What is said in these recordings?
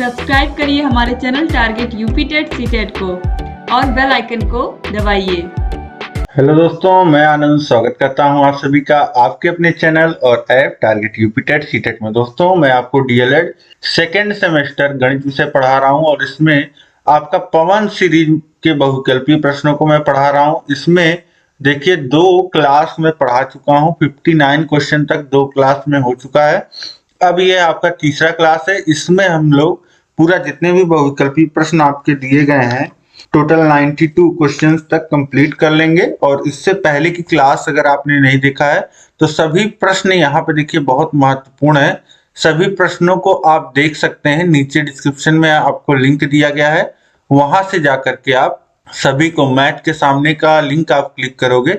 Subscribe करिए हमारे channel target UP TET CTET को और बेल आइकन को दबाइए। हेलो दोस्तों, मैं आनंद स्वागत करता हूं आप सभी का आपके अपने चैनल और app target UP TET CTET में। दोस्तों, मैं आपको डीएलएड सेकेंड सेमेस्टर गणित विषय पढ़ा रहा हूं और इसमें आपका पवन सीरीज के बहुविकल्पीय प्रश्नों को मैं पढ़ा रहा हूं। इसमें देखिए 2 क्लास में पढ़ा चुका हूं, 59 क्वेश्चन तक 2 क्लास में हो चुका है। अब ये आपका तीसरा क्लास है। इसमें हम लोग पूरा जितने भी बहुविकल्पीय प्रश्न आपके दिए गए हैं टोटल 92 क्वेश्चंस तक कंप्लीट कर लेंगे। और इससे पहले की क्लास अगर आपने नहीं देखा है तो सभी प्रश्न यहाँ पे देखिए बहुत महत्वपूर्ण है। सभी प्रश्नों को आप देख सकते हैं, नीचे डिस्क्रिप्शन में आपको लिंक दिया गया है, वहां से जाकर के आप सभी को मैथ के सामने का लिंक आप क्लिक करोगे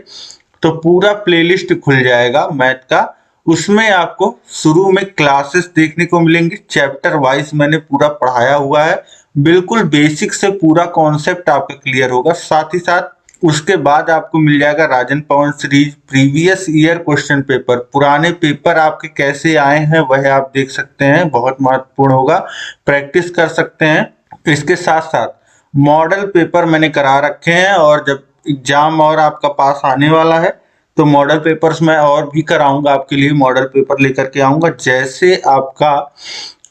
तो पूरा प्लेलिस्ट खुल जाएगा मैथ का। उसमें आपको शुरू में क्लासेस देखने को मिलेंगी, चैप्टर वाइज मैंने पूरा पढ़ाया हुआ है, बिल्कुल बेसिक से पूरा कॉन्सेप्ट आपका क्लियर होगा। साथ ही साथ उसके बाद आपको मिल जाएगा Rajan Pawan series, previous year question paper, पुराने पेपर आपके कैसे आए हैं वह आप देख सकते हैं, बहुत महत्वपूर्ण होगा, प्रैक्टिस कर सकते हैं। इसके साथ साथ मॉडल पेपर मैंने करा रखे हैं और जब एग्जाम और आपका पास आने वाला है तो मॉडल पेपर्स मैं और भी कराऊंगा, आपके लिए मॉडल पेपर लेकर के आऊंगा। जैसे आपका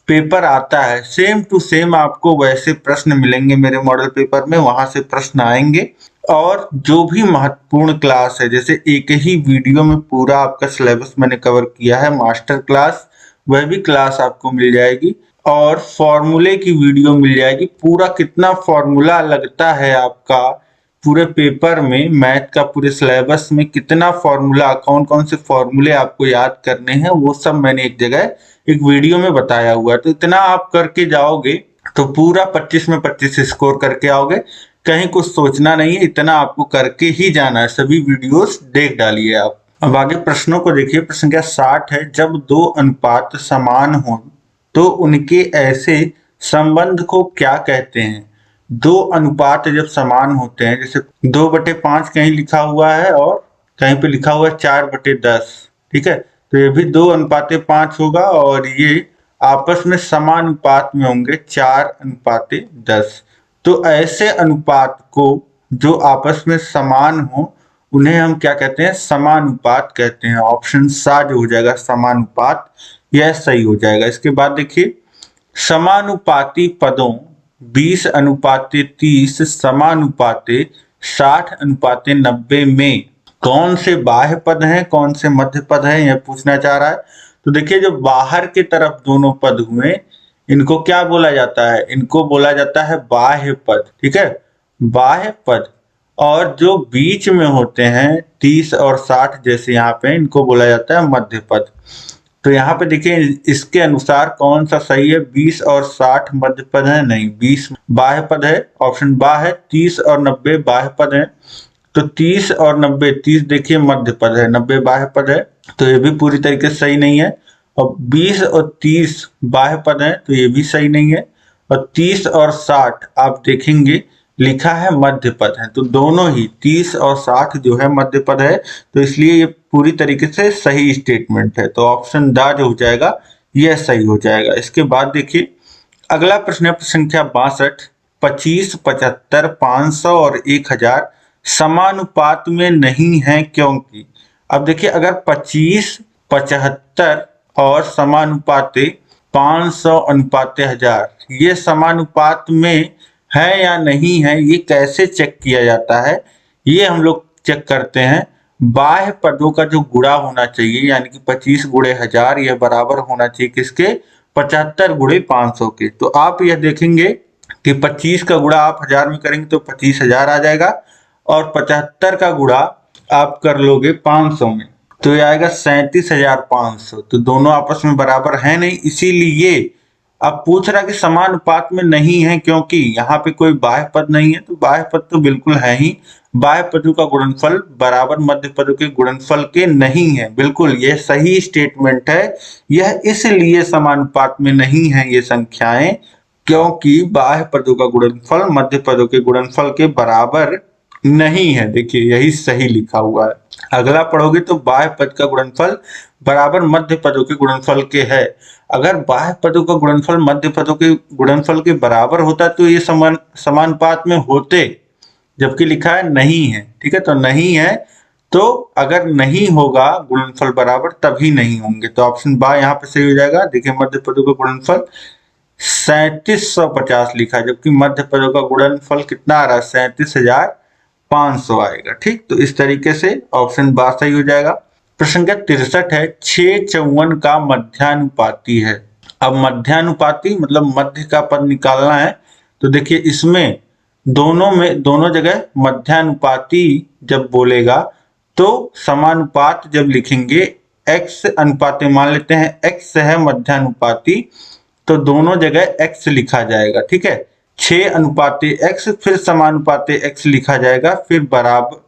पेपर आता है सेम टू सेम आपको वैसे प्रश्न मिलेंगे मेरे मॉडल पेपर में, वहां से प्रश्न आएंगे। और जो भी महत्वपूर्ण क्लास है, जैसे एक ही वीडियो में पूरा आपका सिलेबस मैंने कवर किया है, मास्टर क्लास, वह भी क्लास आपको मिल जाएगी। और फॉर्मूले की वीडियो मिल जाएगी, पूरा कितना फॉर्मूला लगता है आपका पूरे पेपर में, मैथ का पूरे सिलेबस में कितना फॉर्मूला, कौन कौन से फॉर्मूले आपको याद करने हैं, वो सब मैंने एक जगह एक वीडियो में बताया हुआ है। तो इतना आप करके जाओगे तो पूरा 25 में 25 स्कोर करके आओगे, कहीं कुछ सोचना नहीं है, इतना आपको करके ही जाना है। सभी वीडियोस देख डालिए आप। अब आगे प्रश्नों को देखिए। प्रश्न संख्या 60 है, जब 2 अनुपात समान हो तो उनके ऐसे संबंध को क्या कहते हैं। 2 अनुपात जब समान होते हैं, जैसे 2/5 कहीं लिखा हुआ है और कहीं पे लिखा हुआ है 4/10, ठीक है, तो ये भी 2:5 होगा और ये आपस में समानुपात में होंगे 4:10। तो ऐसे अनुपात को जो आपस में समान हो उन्हें हम क्या कहते हैं, समानुपात कहते हैं। ऑप्शन सा जो हो जाएगा समानुपात, यह सही हो जाएगा। इसके बाद देखिए, समानुपाती पदों 20:30 समानुपाते 60:90 में कौन से बाह्य पद हैं, कौन से मध्य पद हैं, यह पूछना चाह रहा है। तो देखिए, जो बाहर के तरफ दोनों पद हुए इनको क्या बोला जाता है, इनको बोला जाता है बाह्य पद, ठीक है, बाह्य पद। और जो बीच में होते हैं 30 और 60 जैसे यहाँ पे, इनको बोला जाता है मध्य पद। तो यहाँ पे देखिए इसके अनुसार कौन सा सही है, 20 और 60 मध्य पद है, नहीं 20 बाह्य पद है, ऑप्शन बा है। 30 और 90 बाह्य पद है, तो 30 और 90, 30 देखिए मध्य पद है, 90 बाह्य पद है, तो ये भी पूरी तरीके से सही नहीं है। और 20 और 30 बाह्य पद है, तो ये भी सही नहीं है। और 30 और 60 आप देखेंगे लिखा है मध्य पद है, तो दोनों ही 30 और 60 जो है मध्य पद है, तो इसलिए ये पूरी तरीके से सही स्टेटमेंट है। तो ऑप्शन दा जो हो जाएगा यह सही हो जाएगा। इसके बाद देखिए अगला प्रश्न है, प्रश्न संख्या 62, 25, 75, 500 और 1000 समानुपात में नहीं है क्योंकि। अब देखिए अगर 25, 75 और समानुपाते 500:1000 ये समानुपात में है या नहीं है, ये कैसे चेक किया जाता है, ये हम लोग चेक करते हैं। बाह्य पदों का जो गुणा होना चाहिए, यानी कि 25 गुणे 1000 यह बराबर होना चाहिए किसके, 75 गुणे 500 के। तो आप यह देखेंगे कि 25 का गुणा आप 1000 में करेंगे तो 25,000 आ जाएगा, और 75 का गुणा आप कर लोगे 500 में तो ये आएगा 37,500। तो दोनों आपस में बराबर है नहीं, इसीलिए अब पूछ रहा कि समानुपात में नहीं है क्योंकि यहाँ पे कोई बाह्य पद नहीं है। तो बाह्य पद तो बिल्कुल है ही, बाह्य पदों का गुणनफल बराबर मध्य पदों के गुणनफल के नहीं है, बिल्कुल यह सही स्टेटमेंट है। यह इसलिए समानुपात में नहीं है ये संख्याएं क्योंकि बाह्य पदों का गुणनफल मध्य पदों के गुणनफल के बराबर नहीं है। देखिए यही सही लिखा हुआ है। अगला पढ़ोगे तो बाह्य पद का गुणनफल बराबर मध्य पदों के गुणनफल के है। अगर बाह्य पदों का गुणनफल मध्य पदों के गुणनफल के बराबर होता तो ये समानुपात में होते, जबकि लिखा है नहीं है। ठीक है, तो नहीं है, तो अगर नहीं होगा गुणनफल बराबर तभी नहीं होंगे। तो ऑप्शन बा यहाँ पे सही हो जाएगा। देखिए मध्य पदों का गुणनफल 3750 लिखा है, जबकि मध्य पदों का गुणनफल कितना आ रहा है, 37,500 आएगा। ठीक, तो इस तरीके से ऑप्शन बा सही हो जाएगा। प्रश्न संख्या 63 है, 654 का मध्यानुपाती है। अब मध्यानुपाती मतलब मध्य का पद निकालना है। तो देखिए इसमें दोनों जगह मध्यानुपाती जब बोलेगा तो समानुपात जब लिखेंगे, x अनुपाती मान लेते हैं x है मध्यानुपाती, तो दोनों जगह x लिखा जाएगा। ठीक है, 6 x फिर समानुपाते x लिखा जाएगा, फिर बराबर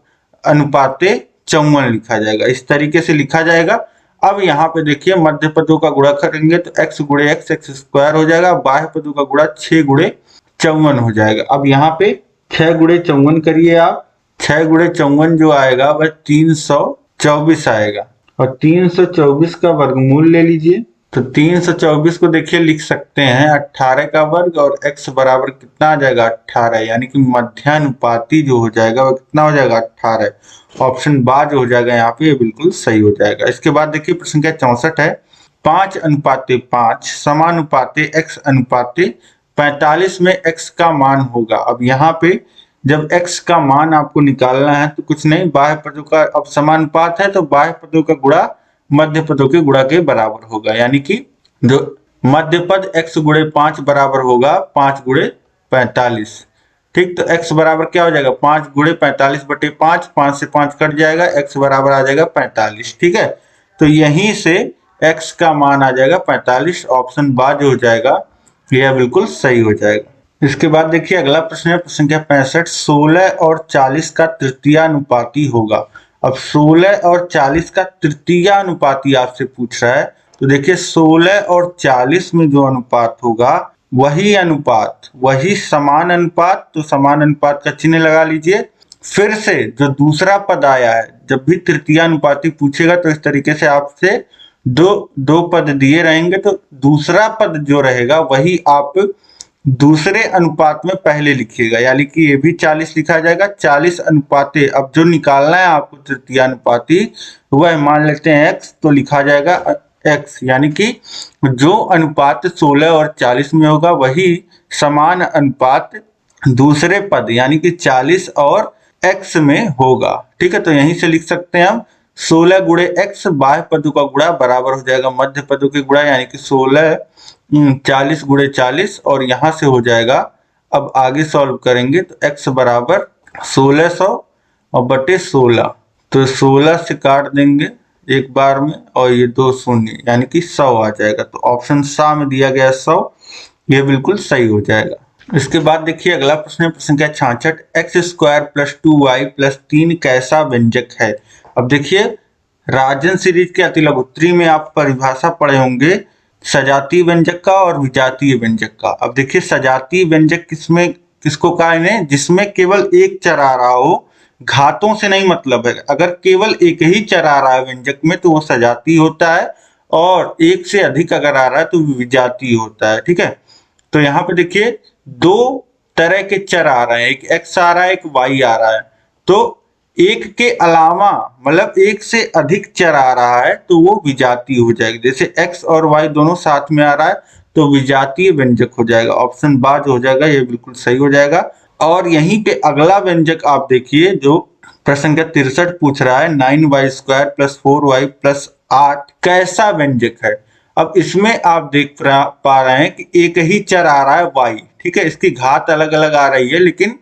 अनुपाते 54 लिखा जाएगा। इस तरीके से लिखा जाएगा। अब यहाँ पे देखिए मध्य पदों का गुणा करेंगे तो x गुणे x स्क्वायर हो जाएगा, बाह्य पदों का गुणा 6 गुणे 54 हो जाएगा। अब यहाँ पे 6 गुणे 54 करिए आप, 6 गुणे 54 जो आएगा वह 324 आएगा, और 324 का वर्गमूल ले लीजिए। तो 324 को देखिए लिख सकते हैं 18 का वर्ग, और x बराबर कितना आ जाएगा 18, यानी कि मध्यानुपाती जो हो जाएगा वह कितना हो जाएगा 18। ऑप्शन बा जो हो जाएगा यहाँ पे ये बिल्कुल सही हो जाएगा। इसके बाद देखिए प्रश्न संख्या 64 है, 5:5 समानुपाते x अनुपाते 45 में x का मान होगा। अब यहाँ पे जब x का मान आपको निकालना है तो कुछ नहीं, बाह्य पदों का अब समानुपात है तो बाह्य पदों का गुणा मध्य पदों के गुणा के बराबर होगा, यानी कि जो मध्य पद x गुणे 5 बराबर होगा 5 गुणे 45। ठीक, तो x बराबर क्या हो जाएगा 5 गुणे 45 बटे 5, 5 से 5 कट जाएगा, x बराबर आ जाएगा 45। ठीक है, तो यहीं से x का मान आ जाएगा 45। ऑप्शन बा जो हो जाएगा यह बिल्कुल सही हो जाएगा। इसके बाद देखिए अगला प्रश्न है, प्रश्न संख्या 65, 16 और 40 का तृतीयानुपाती होगा। अब 16 और 40 का तृतीयानुपाती आपसे पूछ रहा है, तो देखिए 16 और 40 में जो अनुपात होगा वही अनुपात, वही समान अनुपात, तो समान अनुपात का चिन्ह लगा लीजिए। फिर से जो दूसरा पद आया है, जब भी तृतीयानुपाती पूछेगा तो इस तरीके से आपसे दो पद दिए रहेंगे, तो दूसरा पद जो रहेगा वही आप दूसरे अनुपात में पहले लिखिएगा, यानी कि ये भी 40 लिखा जाएगा। 40 अनुपाते, अब जो निकालना है आपको तृतीयानुपाती वह मान लेते हैं x, तो लिखा जाएगा x, यानी कि जो अनुपात 16 और 40 में होगा वही समान अनुपात दूसरे पद यानी कि 40 और x में होगा। ठीक है, तो यहीं से लिख सकते हैं हम 16 गुणे x बाह्य पदों का गुणा बराबर हो जाएगा मध्य पदों के गुणा, यानी कि 16 40 गुणे 40, और यहां से हो जाएगा। अब आगे सॉल्व करेंगे तो x बराबर 1600 और बटे 16, तो 16 से काट देंगे एक बार में, और ये 2 शून्य यानी कि 100 आ जाएगा। तो ऑप्शन सा में दिया गया 100, ये बिल्कुल सही हो जाएगा। इसके बाद देखिए अगला प्रश्न है, प्रश्न संख्या 66, x² + 2y + 3 कैसा व्यंजक है। अब देखिए राजन सीरीज के अतिलघुत्तरी में आप परिभाषा पढ़े होंगे सजातीय व्यंजक का और विजातीय व्यंजक का। अब देखिए सजातीय व्यंजक किसको कहा है, जिसमें केवल एक चर आ रहा हो, घातों से नहीं मतलब है। अगर केवल एक ही चर आ रहा है व्यंजक में तो वो सजातीय होता है, और एक से अधिक अगर आ रहा है तो विजातीय होता है। ठीक है, तो यहाँ पे देखिए दो तरह के चर आ रहे हैं, एक x आ रहा है, एक y आ रहा है। तो एक के अलावा मतलब एक से अधिक चर आ रहा है तो वो विजातीय हो जाएगी। जैसे x और y दोनों साथ में आ रहा है तो विजातीय व्यंजक हो जाएगा। ऑप्शन बा जो हो जाएगा ये बिल्कुल सही हो जाएगा। और यहीं पे अगला व्यंजक आप देखिए जो प्रश्न संख्या 63 पूछ रहा है, 9y² + 4y + 8 कैसा व्यंजक है। अब इसमें आप देख पा रहे हैं कि एक ही चर आ रहा है y। ठीक है, इसकी घात अलग अलग आ रही है लेकिन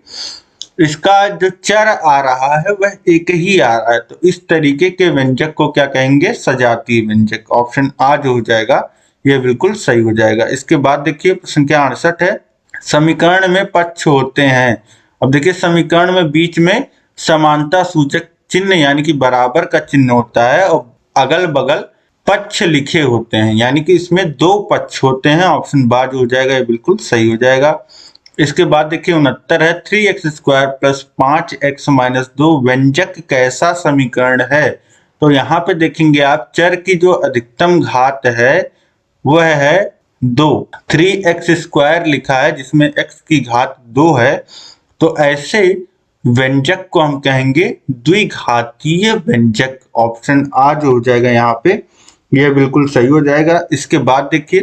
इसका जो चर आ रहा है वह एक ही आ रहा है, तो इस तरीके के व्यंजक को क्या कहेंगे, सजातीय व्यंजक। ऑप्शन आ जो हो जाएगा यह बिल्कुल सही हो जाएगा। इसके बाद देखिए प्रश्न संख्या 68 है, समीकरण में पक्ष होते हैं। अब देखिए समीकरण में बीच में समानता सूचक चिन्ह यानी कि बराबर का चिन्ह होता है, और अगल बगल पक्ष लिखे होते हैं, यानी कि इसमें 2 पक्ष होते हैं। ऑप्शन बा जो हो जाएगा ये बिल्कुल सही हो जाएगा। इसके बाद देखिए 69 है, 3x² + 5x - 2 व्यंजक कैसा समीकरण है। तो यहाँ पे देखेंगे आप चर की जो अधिकतम घात है वह है 2। 3x² लिखा है जिसमें x की घात 2 है, तो ऐसे व्यंजक को हम कहेंगे द्विघातीय व्यंजक। ऑप्शन आ जो हो जाएगा यहाँ पे, यह बिल्कुल सही हो जाएगा। इसके बाद देखिए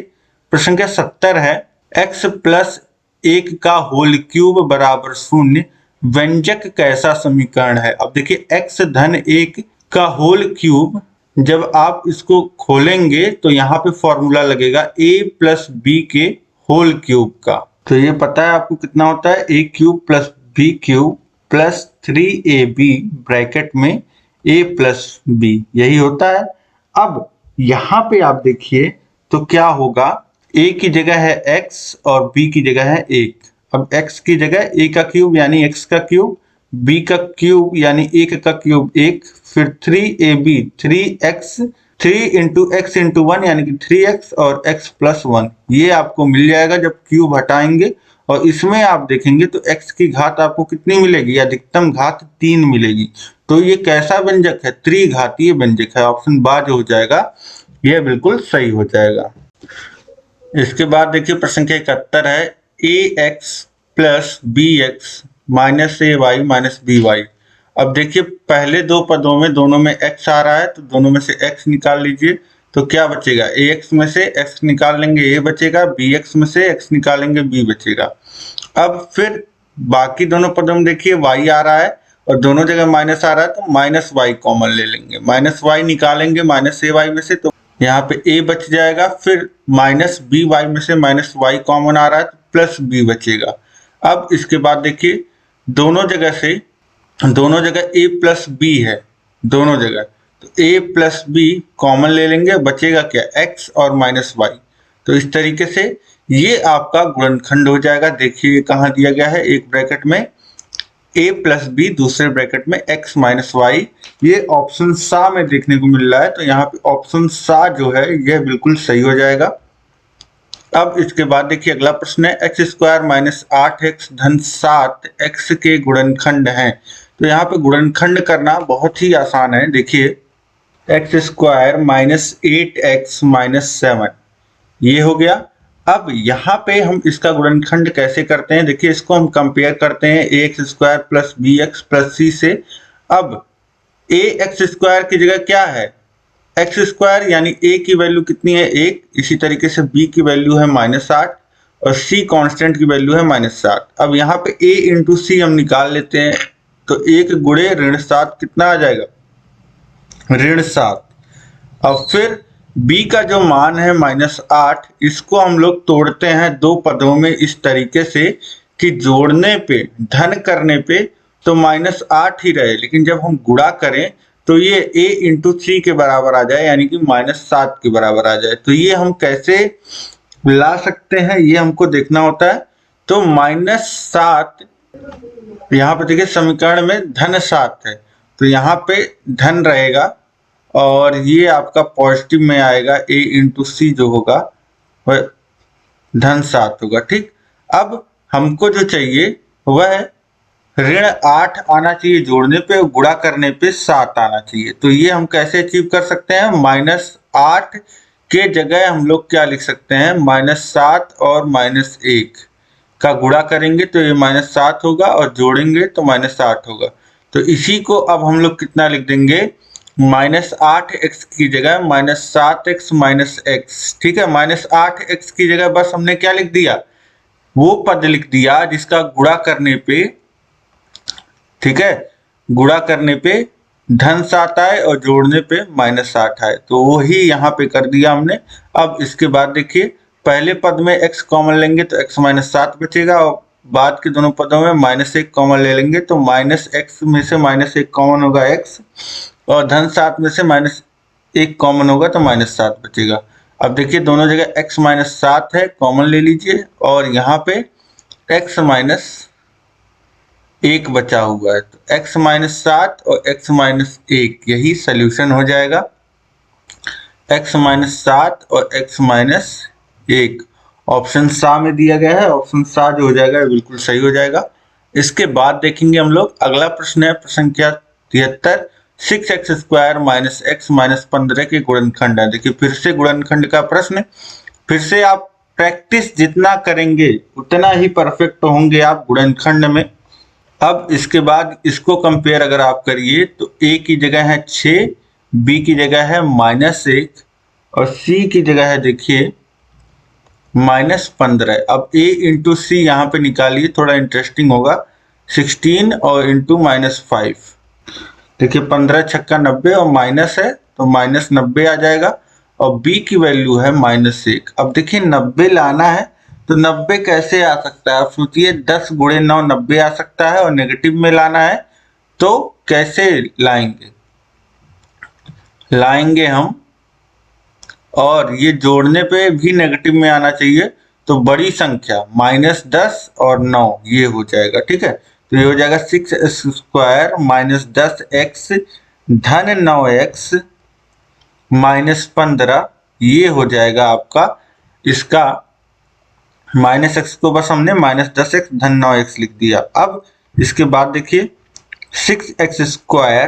प्रश्न संख्या 70 है, x प्लस 1 का होल क्यूब बराबर 0 व्यंजक कैसा समीकरण है। अब देखिए x धन 1 का होल क्यूब, जब आप इसको खोलेंगे तो यहाँ पे फॉर्मूला लगेगा a प्लस बी के होल क्यूब का। तो ये पता है आपको कितना होता है, a cube plus b cube plus 3ab bracket में a प्लस b, यही होता है। अब यहाँ पे आप देखिए तो क्या होगा, a की जगह है x और b की जगह है 1। अब x की जगह a का क्यूब यानी x का क्यूब, b का क्यूब यानी 1 का क्यूब 1, फिर 3ab 3x 3 into x into 1 यानी कि 3x और x प्लस 1, ये आपको मिल जाएगा जब क्यूब हटाएंगे। और इसमें आप देखेंगे तो x की घात आपको कितनी मिलेगी, अधिकतम घात 3 मिलेगी। तो ये कैसा व्यंजक है, त्रिघातीय व्यंजक है। ऑप्शन बा जो हो जाएगा यह बिल्कुल सही हो जाएगा। इसके बाद देखिए प्रश्न संख्या 71 है, ax plus bx minus ay minus by। अब देखिए पहले दो पदों में दोनों में x आ रहा है तो दोनों में से x निकाल लीजिए, तो क्या बचेगा, ax में से x निकाल लेंगे a बचेगा, bx में से x निकालेंगे b बचेगा। अब फिर बाकी दोनों पदों में देखिए y आ रहा है और दोनों जगह माइनस आ रहा है, तो माइनस y कॉमन ले लेंगे, माइनस y निकालेंगे माइनस ay में से, तो यहाँ पे a बच जाएगा। फिर माइनस by में से माइनस y कॉमन आ रहा है तो प्लस b बचेगा। अब इसके बाद देखिए दोनों जगह a प्लस b है, दोनों जगह, तो a प्लस b कॉमन ले लेंगे, बचेगा क्या, x और माइनस y। तो इस तरीके से ये आपका गुणनखंड हो जाएगा। देखिए कहाँ दिया गया है, एक ब्रैकेट में a प्लस बी, दूसरे ब्रैकेट में x माइनस वाई। ये ऑप्शन सा में देखने को मिल रहा है, तो यहाँ पे ऑप्शन सा जो है यह बिल्कुल सही हो जाएगा। अब इसके बाद देखिए अगला प्रश्न है, x² माइनस 8x धन 7x के गुणनखंड हैं। तो यहाँ पे गुणनखंड करना बहुत ही आसान है। देखिए x² माइनस 8x माइनस 7, ये हो गया। अब यहाँ पे हम इसका गुणनखंड कैसे करते हैं, देखिए इसको हम कंपेयर करते हैं ax² plus bx plus c से। अब ax² की जगह क्या है, x² यानी a की वैल्यू कितनी है 1, इसी तरीके से b की वैल्यू है -8 और c कांस्टेंट की वैल्यू है -7। अब यहाँ पे a इंटू सी हम निकाल लेते हैं, तो 1 गुणे ऋण 7 कितना आ जाएगा, ऋण 7। अब फिर b का जो मान है -8, इसको हम लोग तोड़ते हैं दो पदों में इस तरीके से कि जोड़ने पे, धन करने पे तो -8 ही रहे, लेकिन जब हम गुणा करें तो ये a इंटू सी के बराबर आ जाए, यानी कि -7 के बराबर आ जाए। तो ये हम कैसे ला सकते हैं, ये हमको देखना होता है। तो -7 यहाँ पे देखिए समीकरण में धन 7 है, तो यहाँ पे धन रहेगा और ये आपका पॉजिटिव में आएगा, a इंटू सी जो होगा वह धन 7 होगा। ठीक, अब हमको जो चाहिए वह ऋण 8 आना चाहिए जोड़ने पे, और गुणा करने पे 7 आना चाहिए। तो ये हम कैसे अचीव कर सकते हैं, -8 के जगह हम लोग क्या लिख सकते हैं, -7 और -1 का गुणा करेंगे तो ये -7 होगा और जोड़ेंगे तो -8 होगा। तो इसी को अब हम लोग कितना लिख देंगे, -8x की जगह -7x माइनस x। ठीक है, -8x की जगह बस हमने क्या लिख दिया, वो पद लिख दिया जिसका गुणा करने पे, ठीक है, गुणा करने पे धन 7 आए और जोड़ने पे -8 आए, तो वही यहाँ पे कर दिया हमने। अब इसके बाद देखिए पहले पद में x कॉमन लेंगे तो x -7 बचेगा, और बाद के दोनों पदों में -1 कॉमन ले लेंगे तो -x में से -1 कॉमन होगा x, और धन 7 में से -1 कॉमन होगा तो -7 बचेगा। अब देखिए दोनों जगह x -7 है, कॉमन ले लीजिए, और यहाँ पे x -1 बचा हुआ है, तो x -7 और x -1 यही सल्यूशन हो जाएगा। x -7 और x -1 ऑप्शन सा में दिया गया है, ऑप्शन सा जो हो जाएगा बिल्कुल सही हो जाएगा। इसके बाद देखेंगे हम लोग अगला प्रश्न है, प्रश्न संख्या 73, 6x² माइनस x माइनस 15 के गुणनखंड है। देखिए फिर से गुणनखंड का प्रश्न, फिर से आप प्रैक्टिस जितना करेंगे उतना ही परफेक्ट होंगे आप गुणनखंड में। अब इसके बाद इसको कंपेयर अगर आप करिए तो a की जगह है 6, b की जगह है -1 और c की जगह है देखिए -15। अब a इंटू सी यहाँ पे निकालिए, थोड़ा इंटरेस्टिंग होगा। 16 और इंटू -5, देखिए 15 छक्का 90 और माइनस है तो -90 आ जाएगा और b की वैल्यू है -1। अब देखिए 90 लाना है तो 90 कैसे आ सकता है, आप सोचिए 10 गुणे 9 90 आ सकता है और नेगेटिव में लाना है तो कैसे लाएंगे हम, और ये जोड़ने पे भी नेगेटिव में आना चाहिए तो बड़ी संख्या -10 और 9 ये हो जाएगा। ठीक है, तो ये हो जाएगा 6x² माइनस 10x धन 9x -15, ये हो जाएगा आपका इसका -x को बस हमने -10x धन 9x लिख दिया। अब इसके बाद देखिए 6x²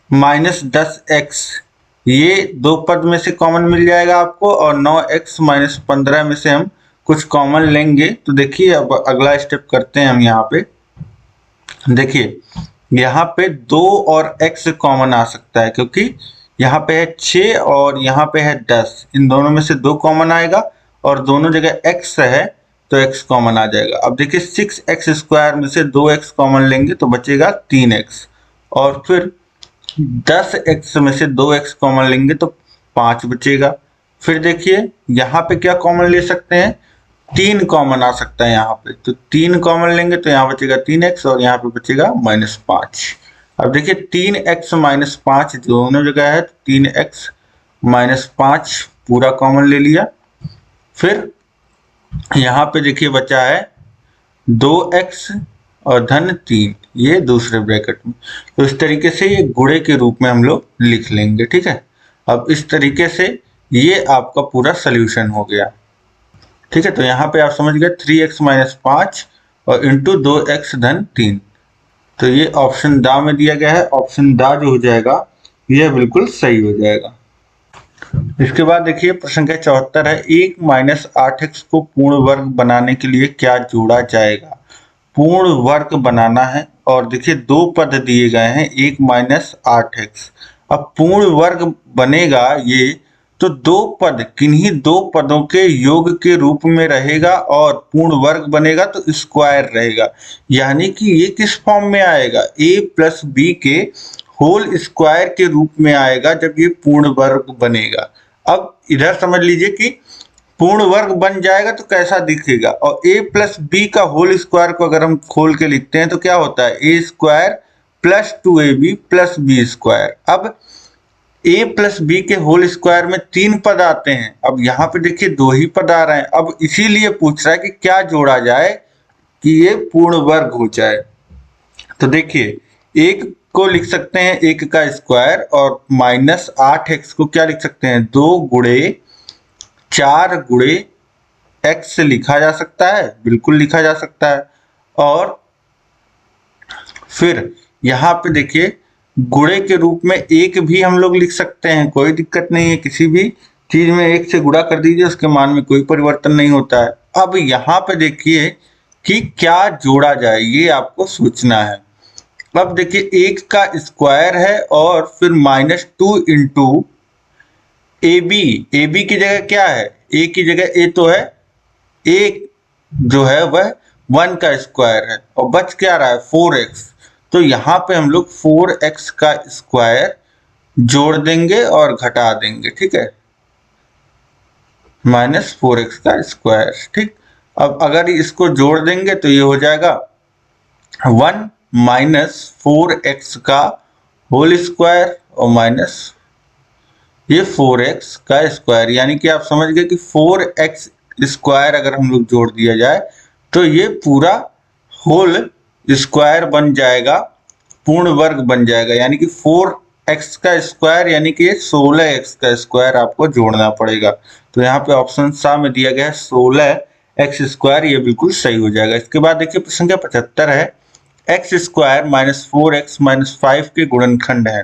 माइनस 10x, ये दो पद में से कॉमन मिल जाएगा आपको और 9x माइनस 15 में से हम कुछ कॉमन लेंगे। तो देखिए अब अगला स्टेप करते हैं हम। यहाँ पे देखिए यहाँ पे 2 और x कॉमन आ सकता है क्योंकि यहाँ पे है 6 और यहाँ पे है 10, इन दोनों में से 2 कॉमन आएगा और दोनों जगह x है तो x कॉमन आ जाएगा। अब देखिए 6x² में से 2x कॉमन लेंगे तो बचेगा 3x और फिर 10x में से 2x कॉमन लेंगे तो 5 बचेगा। फिर देखिए यहाँ पे क्या कॉमन ले सकते हैं, 3 कॉमन आ सकता है यहाँ पे, तो 3 कॉमन लेंगे तो यहाँ बचेगा 3x और यहाँ पे बचेगा -5। अब देखिए 3x -5 दोनों जगह है तो 3x -5 पूरा कॉमन ले लिया। फिर यहाँ पे देखिए बचा है 2x और धन 3, ये दूसरे ब्रैकेट में। तो इस तरीके से ये गुणे के रूप में हम लोग लिख लेंगे। ठीक है, अब इस तरीके से ये आपका पूरा सोल्यूशन हो गया। ठीक है, तो यहाँ पे आप समझ गए 3x -5 और इंटू 2x धन 3, तो ये ऑप्शन दा में दिया गया है। ऑप्शन दा जो हो जाएगा यह बिल्कुल सही हो जाएगा। इसके बाद देखिए प्रश्न संख्या 74 है, 1 -8x को पूर्ण वर्ग बनाने के लिए क्या जोड़ा जाएगा। पूर्ण वर्ग बनाना है और देखिए 2 पद दिए गए हैं 1 -8x। अब पूर्ण वर्ग बनेगा ये तो 2 पद किन्हीं 2 पदों के योग के रूप में रहेगा और पूर्ण वर्ग बनेगा तो स्क्वायर रहेगा, यानी कि ये किस फॉर्म में आएगा, a प्लस b के होल स्क्वायर के रूप में आएगा जब ये पूर्ण वर्ग बनेगा। अब इधर समझ लीजिए कि पूर्ण वर्ग बन जाएगा तो कैसा दिखेगा, और a प्लस बी का होल स्क्वायर को अगर हम खोल के लिखते हैं तो क्या होता है, a² plus 2ab plus b²। अब a प्लस बी के होल स्क्वायर में 3 पद आते हैं, अब यहाँ पे देखिए 2 ही पद आ रहे हैं। अब इसीलिए पूछ रहा है कि क्या जोड़ा जाए कि ये पूर्ण वर्ग हो जाए। तो देखिए 1 को लिख सकते हैं 1 का स्क्वायर और -8x को क्या लिख सकते हैं, 2 गुणे 4 गुणे x लिखा जा सकता है, बिल्कुल लिखा जा सकता है। और फिर यहाँ पे देखिए गुणे के रूप में 1 भी हम लोग लिख सकते हैं, कोई दिक्कत नहीं है, किसी भी चीज में 1 से गुणा कर दीजिए, उसके मान में कोई परिवर्तन नहीं होता है। अब यहाँ पे देखिए कि क्या जोड़ा जाए ये आपको सोचना है। अब देखिए 1 का स्क्वायर है और फिर -2 इंटू ab की जगह क्या है, a की जगह a तो है, a जो है वह 1 का स्क्वायर है और बच क्या रहा है 4x, तो यहाँ पे हम लोग 4x का स्क्वायर जोड़ देंगे और घटा देंगे। ठीक है, -4x का स्क्वायर। ठीक, अब अगर इसको जोड़ देंगे तो ये हो जाएगा 1 -4x का होल स्क्वायर और माइनस ये 4x का स्क्वायर, यानी कि आप समझ गए कि 4x स्क्वायर अगर हम लोग जोड़ दिया जाए तो ये पूरा होल स्क्वायर बन जाएगा, पूर्ण वर्ग बन जाएगा, यानी कि 4x का स्क्वायर यानी कि 16x का स्क्वायर आपको जोड़ना पड़ेगा। तो यहाँ पे ऑप्शन सा में दिया गया है 16x स्क्वायर, ये बिल्कुल सही हो जाएगा। इसके बाद देखिए प्रश्न संख्या 75 है, x square minus 4x minus 5 के गुणनखंड है।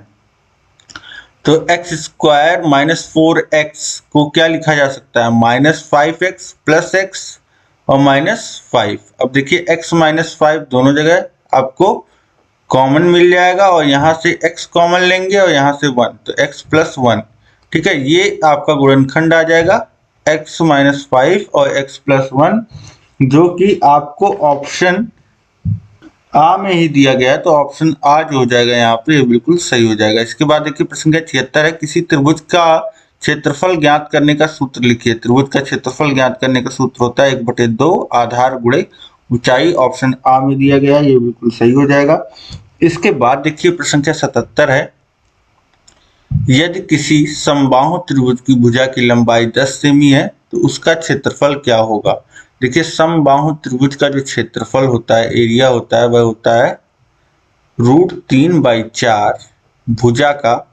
तो एक्स स्क्वायर माइनस 4x को क्या लिखा जा सकता है, -5x प्लस एक्स और -5। अब देखिए x -5 दोनों जगह आपको कॉमन मिल जाएगा और यहाँ से x कॉमन लेंगे और यहाँ से 1, तो x प्लस 1। ठीक है, ये आपका गुणनखंड आ जाएगा x -5 और x प्लस 1, जो कि आपको ऑप्शन आ में ही दिया गया है। तो ऑप्शन आ जो हो जाएगा यहाँ पे, ये बिल्कुल सही हो जाएगा। इसके बाद देखिए प्रश्न का 76 है, किसी त्रिभुज का क्षेत्रफल ज्ञात करने का सूत्र लिखिए। त्रिभुज का क्षेत्रफल ज्ञात करने का सूत्र होता है 1/2 आधार गुणे ऊंचाई। ऑप्शन आ में दिया गया है, ये बिल्कुल सही हो जाएगा। इसके बाद देखिए प्रश्न का 77 है, यदि किसी समबाहु त्रिभुज की भुजा की लंबाई 10 सेमी है तो उसका क्षेत्रफल क्या होगा। देखिए समबाहु त्रिभुज का जो क्षेत्रफल होता है, एरिया होता है, वह होता है √3/4 भुजा का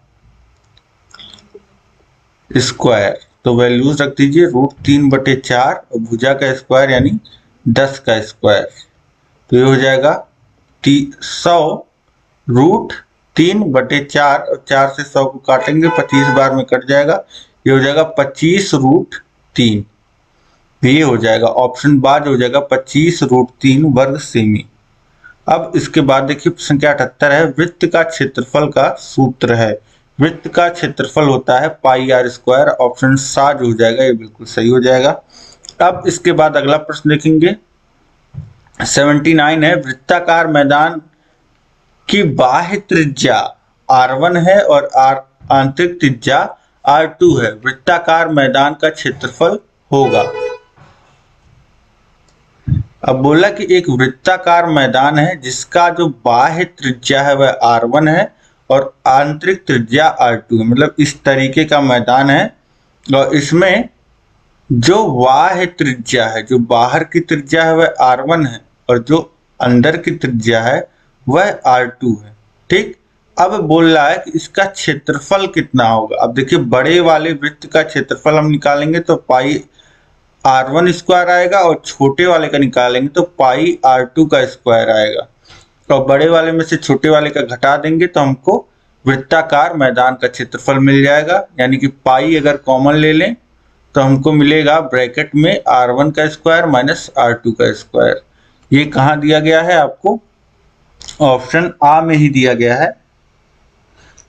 स्क्वायर। तो वैल्यूज रख दीजिए √3/4 और भुजा का स्क्वायर यानी 10 का स्क्वायर। तो ये हो जाएगा 100 √3/4 और 4 से 100 को काटेंगे 25 बार में कट जाएगा, ये हो जाएगा 25√3। ये हो जाएगा ऑप्शन बाद हो जाएगा 25√3 वर्ग सेमी। अब इसके बाद देखिए संख्या 78 है, वृत्त का क्षेत्रफल का सूत्र है। वृत्त का क्षेत्रफल होता है πr²। ऑप्शन सा जो हो जाएगा, ये बिल्कुल सही हो जाएगा। अब इसके बाद अगला प्रश्न देखेंगे 79 है, वृत्ताकार मैदान की बाह्य त्रिज्या r1 है और आंतरिक त्रिज्या r2 है। वृत्ताकार मैदान का क्षेत्रफल होगा। अब बोला कि एक वृत्ताकार मैदान है जिसका जो बाह्य त्रिज्या है वह r1 है और आंतरिक त्रिज्या r2 है। मतलब इस तरीके का मैदान है और इसमें जो बाह्य त्रिज्या है, जो बाहर की त्रिज्या है वह r1 है और जो अंदर की त्रिज्या है वह r2 है। ठीक, अब बोल रहा है कि इसका क्षेत्रफल कितना होगा। अब देखिए बड़े वाले वृत्त का क्षेत्रफल हम निकालेंगे तो πr1² आएगा और छोटे वाले का निकालेंगे तो πr2 का स्क्वायर आएगा। तो बड़े वाले में से छोटे वाले का घटा देंगे तो हमको वृत्ताकार मैदान का क्षेत्रफल मिल जाएगा। यानी कि पाई अगर कॉमन ले लें तो हमको मिलेगा ब्रैकेट में r1 का स्क्वायर माइनस r2 का स्क्वायर। ये कहाँ दिया गया है आपको, ऑप्शन आ में ही दिया गया है।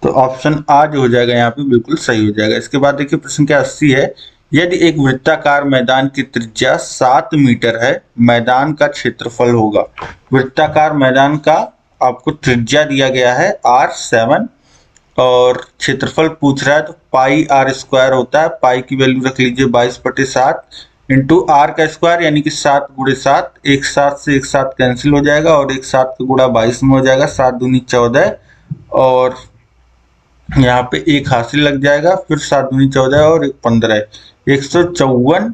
तो ऑप्शन आ जो हो जाएगा यहाँ पे बिल्कुल सही हो जाएगा। इसके बाद देखिए प्रश्न क्या 80 है, यदि एक वृत्ताकार मैदान की त्रिज्या 7 मीटर है, मैदान का क्षेत्रफल होगा। वृत्ताकार मैदान का आपको त्रिज्या दिया गया है r7 और क्षेत्रफल पूछ रहा है तो πr² होता है। पाई की वैल्यू रख लीजिए 22/7 इंटू r का स्क्वायर यानी कि 7 × 7, एक 7 से एक 7 कैंसिल हो जाएगा और एक 7 का गुणा 22 में हो जाएगा, 7 दूनी 14 और यहाँ पे एक हासिल लग जाएगा, फिर 7 दूनी 14 और 1 15, 154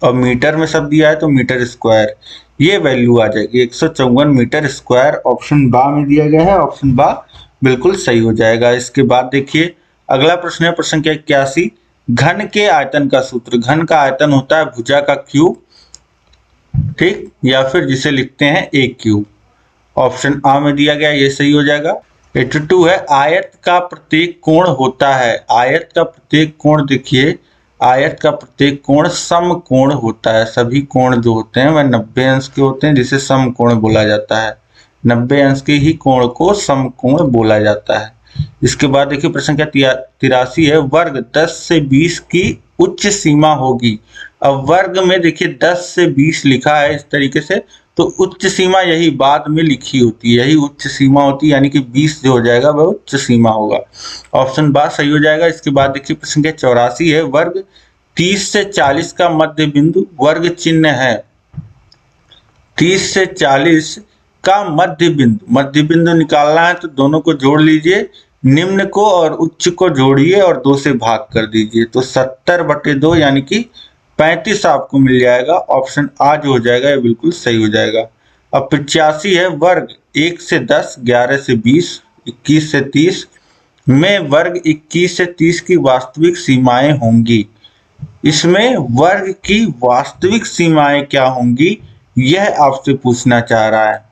और मीटर में सब दिया है तो मीटर स्क्वायर ये वैल्यू आ जाएगी 154 मीटर स्क्वायर। ऑप्शन बा में दिया गया है, ऑप्शन बा बिल्कुल सही हो जाएगा। इसके बाद देखिए अगला प्रश्न है प्रश्न क्या 81, घन के आयतन का सूत्र। घन का आयतन होता है भुजा का क्यूब, ठीक, या फिर जिसे लिखते हैं a क्यूब। ऑप्शन आ में दिया गया, ये सही हो जाएगा। 82 है, आयत का प्रत्येक कोण होता है। आयत का प्रत्येक कोण देखिए, आयत का प्रत्येक कोण समकोण होता है। सभी कोण जो होते हैं वह 90 अंश के होते हैं, जिसे समकोण बोला जाता है। 90 अंश के ही कोण को समकोण बोला जाता है। इसके बाद देखिए प्रश्न क्या 83 है, वर्ग 10 से 20 की उच्च सीमा होगी। अब वर्ग में देखिए 10 से 20 लिखा है इस तरीके से, तो उच्च सीमा यही बाद में लिखी होती है, यही उच्च सीमा होती है, यानी कि 20 जो हो जाएगा वह उच्च सीमा होगा। ऑप्शन बा सही हो जाएगा। इसके बाद देखिए प्रश्न के 84 है, वर्ग 30 से 40 का मध्य बिंदु वर्ग चिन्ह है। 30 से 40 का मध्य बिंदु निकालना है तो दोनों को जोड़ लीजिए, निम्न को और उच्च को जोड़िए और 2 से भाग कर दीजिए तो 70/2 यानी कि 35 आपको मिल जाएगा। ऑप्शन आ जो हो जाएगा ये बिल्कुल सही हो जाएगा। अब 85 है, वर्ग 1 से 10, 11 से 20, 21 से 30 में वर्ग 21 से 30 की वास्तविक सीमाएं होंगी। इसमें वर्ग की वास्तविक सीमाएं क्या होंगी यह आपसे पूछना चाह रहा है।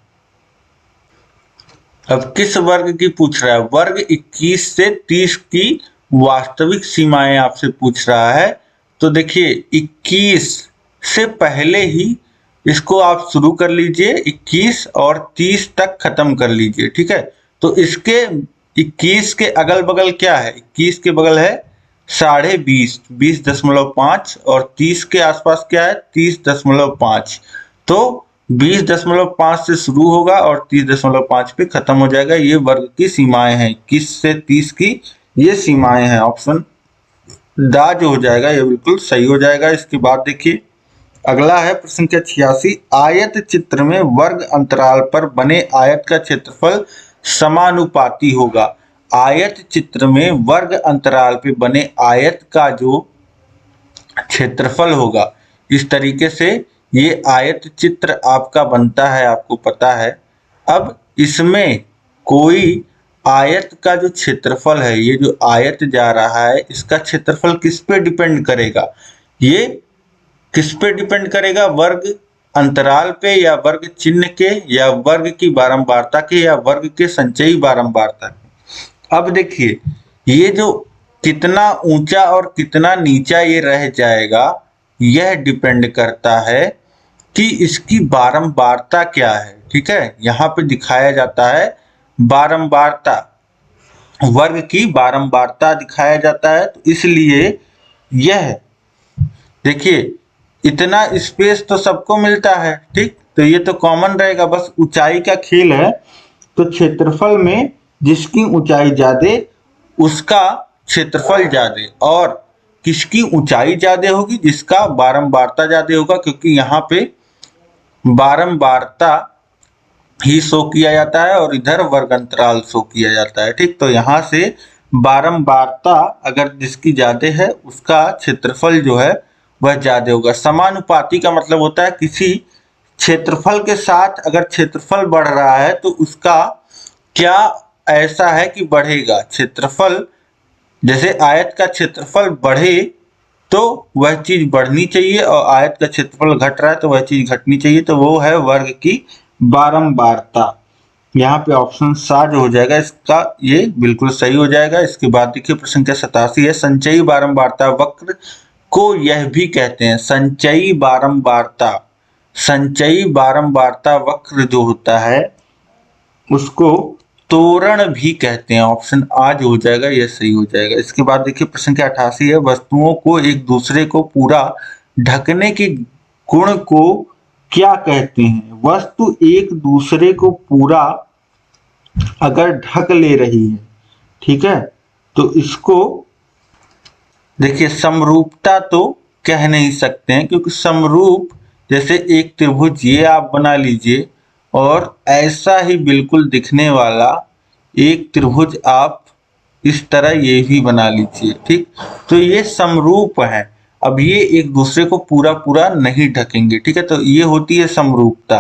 अब किस वर्ग की पूछ रहा है? वर्ग 21 से 30 की वास्तविक सीमाएं आपसे पूछ रहा है। तो देखिए 21 से पहले ही इसको आप शुरू कर लीजिए, 21 और 30 तक खत्म कर लीजिए, ठीक है। तो इसके 21 के अगल बगल क्या है? 21 के बगल है 20.5, 20.5 और 30 के आसपास क्या है? 30.5। तो 20.5 से शुरू होगा और 30.5 पे खत्म हो जाएगा। ये वर्ग की सीमाएं हैं, 21 से 30 की ये सीमाएं हैं। ऑप्शन दा जो हो जाएगा ये बिल्कुल सही हो जाएगा। इसके बाद देखिए अगला है प्रश्न संख्या 86। आयत चित्र में वर्ग अंतराल पर बने आयत का क्षेत्रफल समानुपाती होगा। आयत चित्र में वर्ग अंतराल पे बने आयत का जो क्षेत्रफल होगा, इस तरीके से ये आयत चित्र आपका बनता है, आपको पता है। अब इसमें कोई आयत का जो क्षेत्रफल है, ये जो आयत जा रहा है, इसका क्षेत्रफल किस पे डिपेंड करेगा? ये किस पे डिपेंड करेगा? वर्ग अंतराल पे, या वर्ग चिन्ह के, या वर्ग की बारंबारता के, या वर्ग के संचयी बारंबारता के। अब देखिए ये जो कितना ऊंचा और कितना नीचा ये रह जाएगा, यह डिपेंड करता है कि इसकी बारंबारता क्या है, ठीक है। यहाँ पे दिखाया जाता है बारंबारता, वर्ग की बारंबारता दिखाया जाता है। तो इसलिए यह देखिए इतना स्पेस तो सबको मिलता है, ठीक। तो ये तो कॉमन रहेगा, बस ऊंचाई का खेल है। तो क्षेत्रफल में जिसकी ऊंचाई ज्यादा उसका क्षेत्रफल ज्यादा, और किसकी ऊंचाई ज्यादा होगी? जिसका बारंबारता ज्यादा होगा, क्योंकि यहाँ पे बारंबारता ही शो किया जाता है और इधर वर्ग अंतराल शो किया जाता है, ठीक। तो यहाँ से बारंबारता अगर जिसकी ज्यादा है उसका क्षेत्रफल जो है वह ज्यादा होगा। समानुपाती का मतलब होता है किसी क्षेत्रफल के साथ अगर क्षेत्रफल बढ़ रहा है तो उसका क्या ऐसा है कि बढ़ेगा क्षेत्रफल। जैसे आयत का क्षेत्रफल बढ़े तो वह चीज बढ़नी चाहिए, और आयत का क्षेत्रफल घट रहा है तो वह चीज घटनी चाहिए। तो वो है वर्ग की बारंबारता। यहाँ पे ऑप्शन सा जो हो जाएगा इसका ये बिल्कुल सही हो जाएगा। इसके बाद देखिए प्रश्न संख्या 87 है। संचयी बारंबारता वक्र को यह भी कहते हैं। संचयी बारंबारता, संचयी बारंबारता वक्र जो होता है उसको तोरण भी कहते हैं। ऑप्शन आ जो हो जाएगा ये सही हो जाएगा। इसके बाद देखिए प्रश्न संख्या 88 है। वस्तुओं को एक दूसरे को पूरा ढकने के गुण को क्या कहते हैं? वस्तु एक दूसरे को पूरा अगर ढक ले रही है, ठीक है, तो इसको देखिए समरूपता तो कह नहीं सकते हैं, क्योंकि समरूप जैसे एक त्रिभुज ये आप बना लीजिए और ऐसा ही बिल्कुल दिखने वाला एक त्रिभुज आप इस तरह ये भी बना लीजिए, ठीक। तो ये समरूप है। अब ये एक दूसरे को पूरा पूरा नहीं ढकेंगे, ठीक है। तो ये होती है समरूपता।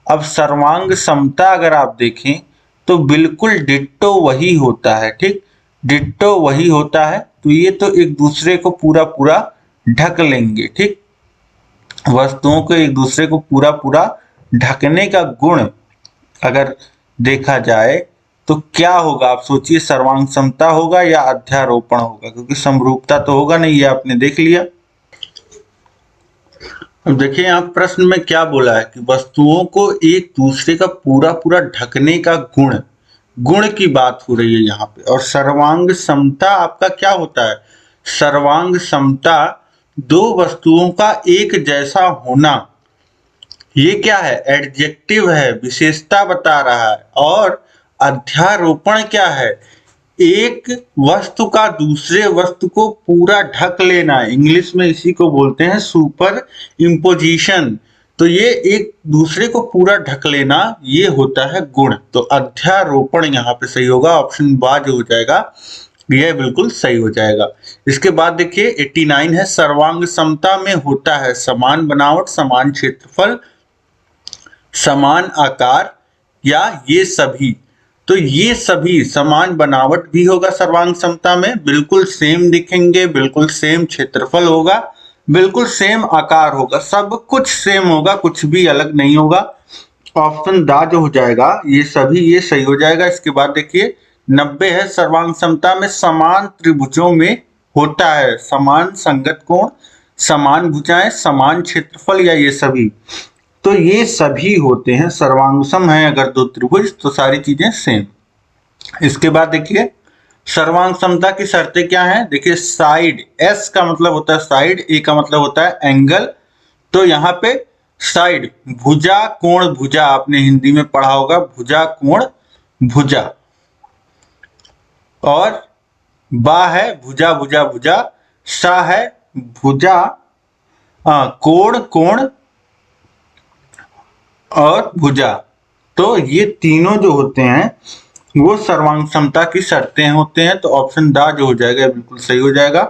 अब सर्वांग समता अगर आप देखें तो बिल्कुल डिट्टो वही होता है, ठीक, डिट्टो वही होता है। तो ये तो एक दूसरे को पूरा पूरा ढक लेंगे, ठीक। वस्तुओं को एक दूसरे को पूरा पूरा ढकने का गुण अगर देखा जाए तो क्या होगा? आप सोचिए, सर्वांग समता होगा या अध्यारोपण होगा? क्योंकि समरूपता तो होगा नहीं, ये आपने देख लिया। अब देखिए यहाँ प्रश्न में क्या बोला है कि वस्तुओं को एक दूसरे का पूरा पूरा ढकने का गुण, गुण की बात हो रही है यहाँ पे। और सर्वांग समता आपका क्या होता है? सर्वांग समता दो वस्तुओं का एक जैसा होना, ये क्या है? एडजेक्टिव है, विशेषता बता रहा है। और अध्यारोपण क्या है? एक वस्तु का दूसरे वस्तु को पूरा ढक लेना, इंग्लिश में इसी को बोलते हैं सुपर इम्पोजिशन। तो ये एक दूसरे को पूरा ढक लेना ये होता है गुण। तो अध्यारोपण यहाँ पे सही होगा, ऑप्शन बा जो हो जाएगा यह बिल्कुल सही हो जाएगा। इसके बाद देखिए 89 है। सर्वांग समता में होता है समान बनावट, समान क्षेत्रफल, समान आकार, या ये सभी। तो ये सभी समान बनावट भी होगा सर्वांग समता में, बिल्कुल सेम दिखेंगे, बिल्कुल सेम क्षेत्रफल होगा, बिल्कुल सेम आकार होगा, सब कुछ सेम होगा, कुछ भी अलग नहीं होगा। ऑप्शन दा जो हो जाएगा ये सभी ये सही हो जाएगा। इसके बाद देखिए 90 है, सर्वांग समता में समान त्रिभुजों में होता है समान संगत कोण, समान भुजाएं, समान क्षेत्रफल या ये सभी। तो ये सभी होते हैं सर्वांग सम है अगर दो त्रिभुज तो सारी चीजें सेम। इसके बाद देखिए सर्वांग समता की शर्तें क्या हैं। देखिए साइड, एस का मतलब होता है साइड, ए का मतलब होता है एंगल। तो यहाँ पे साइड भुजा कोण भुजा आपने हिंदी में पढ़ा होगा, भुजा कोण भुजा। और बा है भुजा भुजा भुजा, सा है भुजा कोण कोण और भुजा। तो ये तीनों जो होते हैं वो सर्वांग समता की शर्तें होते हैं। तो ऑप्शन दा जो हो जाएगा बिल्कुल सही हो जाएगा।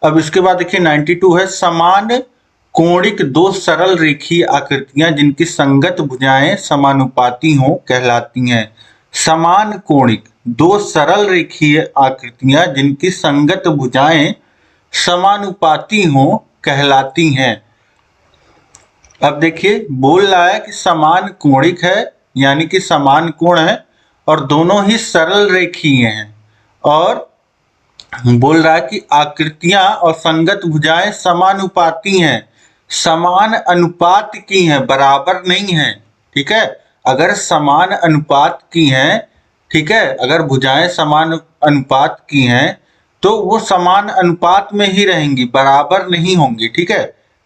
अब इसके बाद देखिए 92 है, समान कोणिक दो सरल रेखीय आकृतियां जिनकी संगत भुजाएं समानुपाती हो कहलाती हैं। समान कोणिक दो सरल रेखीय आकृतियां जिनकी संगत भुजाएं समानुपाती हो कहलाती हैं। अब देखिए बोल रहा है कि समान कोणिक है यानी कि समान कोण है और दोनों ही सरल रेखीय हैं, और बोल रहा है कि आकृतियां और संगत भुजाएं समानुपाती हैं, समान अनुपात की हैं, बराबर नहीं है। ठीक है, अगर समान अनुपात की हैं, ठीक है, अगर भुजाएं समान अनुपात की हैं तो वो समान अनुपात में ही रहेंगी, बराबर नहीं होंगी। ठीक है,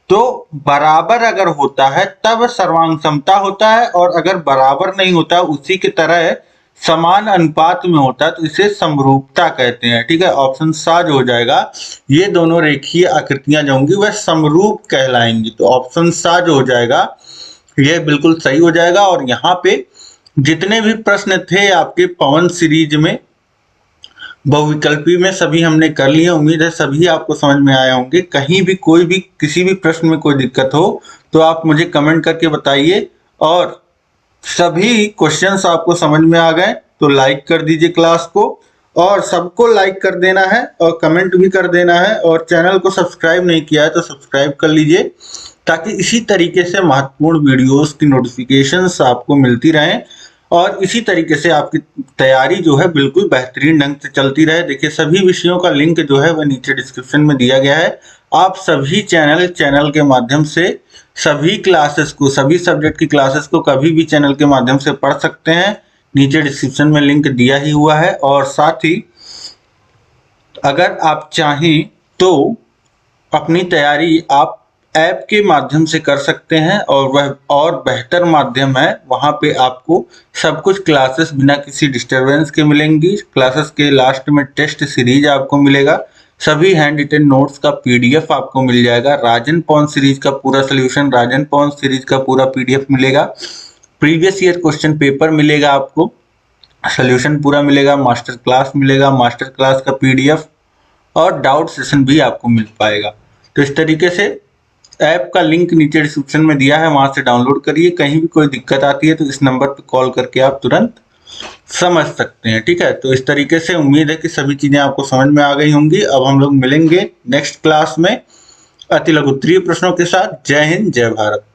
तो बराबर अगर होता है तब सर्वांग समता होता है, और अगर बराबर नहीं होता उसी की तरह समान अनुपात में होता है तो इसे समरूपता कहते हैं। ठीक है, ऑप्शन सा जो हो जाएगा, ये दोनों रेखीय आकृतियां जो होंगी वह समरूप कहलाएंगी। तो ऑप्शन सा जो हो जाएगा ये बिल्कुल सही हो जाएगा। और यहाँ पे जितने भी प्रश्न थे आपके पवन सीरीज में बहुविकल्पी में सभी हमने कर लिए। उम्मीद है सभी आपको समझ में आए होंगे। कहीं भी कोई भी किसी भी प्रश्न में कोई दिक्कत हो तो आप मुझे कमेंट करके बताइए। और सभी क्वेश्चंस आपको समझ में आ गए तो लाइक कर दीजिए क्लास को, और सबको लाइक कर देना है और कमेंट भी कर देना है। और चैनल को सब्सक्राइब नहीं किया है तो सब्सक्राइब कर लीजिए ताकि इसी तरीके से महत्वपूर्ण वीडियोस की नोटिफिकेशंस आपको मिलती रहें और इसी तरीके से आपकी तैयारी जो है बिल्कुल बेहतरीन ढंग से चलती रहे। देखिए सभी विषयों का लिंक जो है वह नीचे डिस्क्रिप्शन में दिया गया है। आप सभी चैनल के माध्यम से सभी क्लासेस को, सभी सब्जेक्ट की क्लासेस को कभी भी चैनल के माध्यम से पढ़ सकते हैं। नीचे डिस्क्रिप्शन में लिंक दिया ही हुआ है। और साथ ही अगर आप चाहें तो अपनी तैयारी आप ऐप के माध्यम से कर सकते हैं, और वह और बेहतर माध्यम है। वहाँ पे आपको सब कुछ क्लासेस बिना किसी डिस्टरबेंस के मिलेंगी। क्लासेस के लास्ट में टेस्ट सीरीज आपको मिलेगा, सभी हैंड रिटन नोट्स का पीडीएफ आपको मिल जाएगा, राजन पवन सीरीज का पूरा सोल्यूशन, राजन पवन सीरीज का पूरा पीडीएफ मिलेगा, प्रीवियस ईयर क्वेश्चन पेपर मिलेगा, आपको सोल्यूशन पूरा मिलेगा, मास्टर क्लास मिलेगा, मास्टर क्लास का पीडीएफ और डाउट सेशन भी आपको मिल पाएगा। तो इस तरीके से ऐप का लिंक नीचे डिस्क्रिप्शन में दिया है, वहां से डाउनलोड करिए। कहीं भी कोई दिक्कत आती है तो इस नंबर पर कॉल करके आप तुरंत समझ सकते हैं। ठीक है, तो इस तरीके से उम्मीद है कि सभी चीजें आपको समझ में आ गई होंगी। अब हम लोग मिलेंगे नेक्स्ट क्लास में अति लघु उत्तरीय प्रश्नों के साथ। जय हिंद, जय भारत।